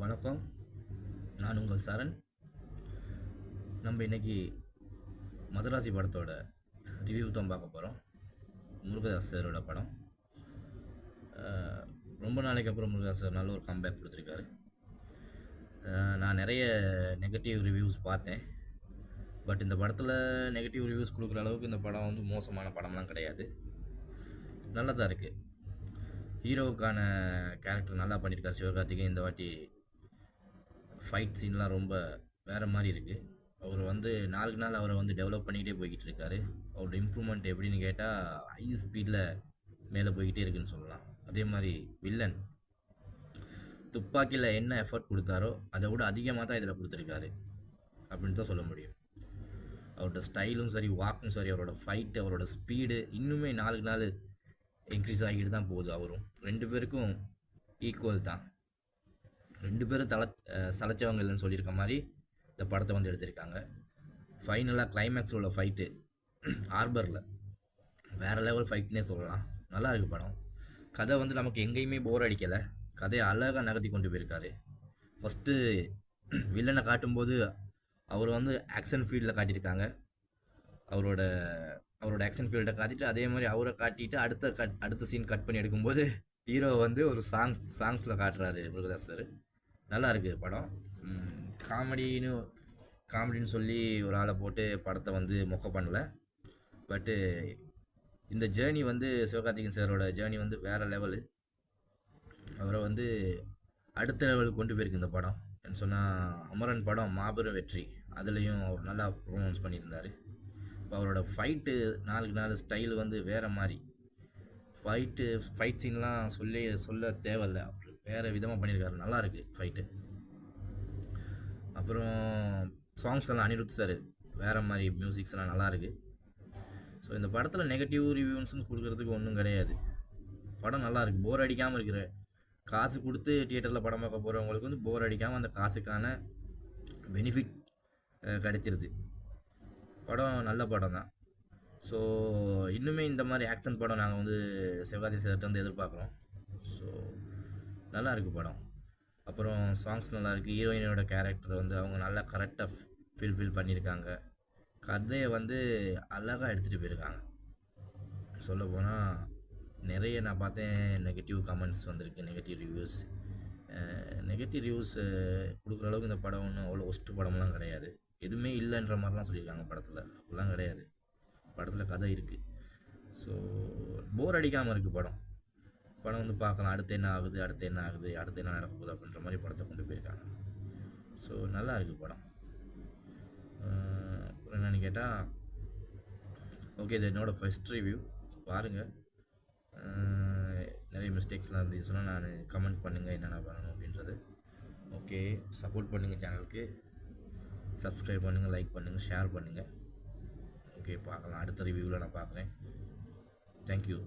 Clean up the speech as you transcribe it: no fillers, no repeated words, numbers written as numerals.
வணக்கம். நான் உங்கள் சரண். நம்ம இன்னைக்கு மதராசி படத்தோட ரிவ்யூ தான் பார்க்க போகிறோம். முருகதாஸ் சாரோட படம். ரொம்ப நாளைக்கு அப்புறம் முருகதாஸ் சார் நல்ல ஒரு கம்பேக் கொடுத்துருக்காரு. நான் நிறைய நெகட்டிவ் ரிவ்யூஸ் பார்த்தேன். பட் இந்த படத்தில் நெகட்டிவ் ரிவ்யூஸ் கொடுக்குற அளவுக்கு இந்த படம் வந்து மோசமான படம்லாம் கிடையாது. நல்லா தான் இருக்குது. ஹீரோவுக்கான கேரக்டர் நல்லா பண்ணியிருக்காரு சிவகார்த்திகேயன். இந்த வாட்டி ஃபைட் சீன்லாம் ரொம்ப வேறு மாதிரி இருக்குது. அவர் வந்து நாளுக்கு நாள் அவரை வந்து டெவலப் பண்ணிக்கிட்டே போய்கிட்டு இருக்காரு. அவரோட இம்ப்ரூவ்மெண்ட் எப்படின்னு கேட்டால் ஹை ஸ்பீடில் மேலே போய்கிட்டே இருக்குன்னு சொல்லலாம். அதே மாதிரி வில்லன் துப்பாக்கியில் என்ன எஃபர்ட் கொடுத்தாரோ அதை விட அதிகமாக தான் இதில் கொடுத்துருக்காரு அப்படின்னு தான் சொல்ல முடியும். அவரோட ஸ்டைலும் சரி, வாக்கும் சரி, அவரோட ஃபைட்டு, அவரோட ஸ்பீடு இன்னுமே நாளுக்கு நாள் இன்க்ரீஸ் ஆகிட்டு தான் போகுது. அவரும் ரெண்டு பேருக்கும் ஈக்குவல் தான். ரெண்டு பேரும் சலைச்சவங்க இல்லைன்னு சொல்லியிருக்க மாதிரி இந்த படத்தை வந்து எடுத்திருக்காங்க. ஃபைனலாக கிளைமேக்ஸில் உள்ள ஃபைட்டு ஹார்பரில் வேறு லெவல் ஃபைட்னே சொல்லலாம். நல்லா இருக்குது படம். கதை வந்து நமக்கு எங்கேயுமே போர் அடிக்கலை. கதையை அழகாக நகர்த்தி கொண்டு போயிருக்காரு. ஃபஸ்ட்டு வில்லனை காட்டும்போது அவர் வந்து ஆக்ஷன் ஃபீல்டில் காட்டியிருக்காங்க. அவரோட ஆக்ஷன் ஃபீல்டை காட்டிட்டு அதே மாதிரி அவரை காட்டிட்டு அடுத்த சீன் கட் பண்ணி எடுக்கும்போது ஹீரோ வந்து ஒரு சாங்ஸில் காட்டுறாரு முருகதாஸ் சார். நல்லா இருக்குது படம். காமெடின்னு சொல்லி ஒரு ஆளை போட்டு படத்தை வந்து மொக்க பண்ணலை. பட்டு இந்த ஜேர்னி வந்து சிவகார்த்திகேயன் சாரோட ஜேர்னி வந்து வேறு லெவலு. அவரை வந்து அடுத்த லெவலுக்கு கொண்டு போயிருக்கு இந்த படம். என்ன சொன்னால், அமரன் படம் மாபெரும் வெற்றி. அதுலேயும் அவர் நல்லா பர்ஃபார்மன்ஸ் பண்ணியிருந்தார். இப்போ அவரோட ஃபைட்டு நாளுக்கு நாள் ஸ்டைல் வந்து வேறு மாதிரி. ஃபைட் சீன்லாம் சொல்ல தேவையில்ல. அவர் வேறு விதமாக பண்ணியிருக்காரு. நல்லா இருக்குது ஃபைட்டு. அப்புறம் சாங்ஸ் எல்லாம் அனிருத் சார் வேறு மாதிரி மியூசிக்ஸ் எல்லாம் நல்லாயிருக்கு. ஸோ இந்த படத்தில் நெகட்டிவ் ரிவ்யூஸ்ன்னு கொடுக்குறதுக்கு ஒன்றும் கிடையாது. படம் நல்லாயிருக்கு. போர் அடிக்காமல் இருக்கிற, காசு கொடுத்து தியேட்டரில் படம் பார்க்க போகிறவங்களுக்கு வந்து போர் அடிக்காமல் அந்த காசுக்கான பெனிஃபிட் கிடைச்சிருது. படம் நல்ல படம் தான். ஸோ இன்னுமே இந்த மாதிரி ஆக்ஷன் படம் நாங்கள் வந்து சிவகார்த்திகேயன் சார்கிட்ட வந்து எதிர்பார்க்குறோம். ஸோ நல்லா இருக்குது படம். அப்புறம் சாங்ஸ் நல்லாயிருக்கு. ஹீரோயினோட கேரக்டர் வந்து அவங்க நல்லா கரெக்டாக ஃபீல் பண்ணியிருக்காங்க. கதையை வந்து அழகாக எடுத்துகிட்டு போயிருக்காங்க. சொல்லப்போனால் நிறைய நான் பார்த்தேன் நெகட்டிவ் கமெண்ட்ஸ் வந்திருக்கு, நெகட்டிவ் ரிவ்யூஸ் கொடுக்குற அளவுக்கு இந்த படம் ஒன்றும் அவ்வளோ ஒஸ்ட்டு படம்லாம் கிடையாது. எதுவுமே இல்லைன்ற மாதிரிலாம் சொல்லியிருக்காங்க படத்தில். அப்படிலாம் கிடையாது. படத்தில் கதை இருக்குது. ஸோ போர் அடிக்காமல் இருக்குது படம் வந்து பார்க்கலாம். அடுத்து என்ன ஆகுது, அடுத்து என்ன நடக்க போகுது அப்படின்ற மாதிரி படத்தை கொண்டு போயிருக்காங்க. ஸோ நல்லா இருக்குது படம். அப்புறம் என்னென்னு கேட்டால், ஓகே, இது என்னோடய ஃபஸ்ட் ரிவ்யூ. பாருங்கள். நிறைய மிஸ்டேக்ஸ்லாம் இருந்துச்சுன்னா நான் கமெண்ட் பண்ணுங்கள் என்னென்ன பண்ணணும் அப்படின்றது. ஓகே, சப்போர்ட் பண்ணுங்கள் சேனலுக்கு. சப்ஸ்கிரைப் பண்ணுங்கள், லைக் பண்ணுங்கள், ஷேர் பண்ணுங்கள். ஓகே, பார்க்கலாம். அடுத்த ரிவ்யூவில் நான் பார்க்குறேன். தேங்க்யூ.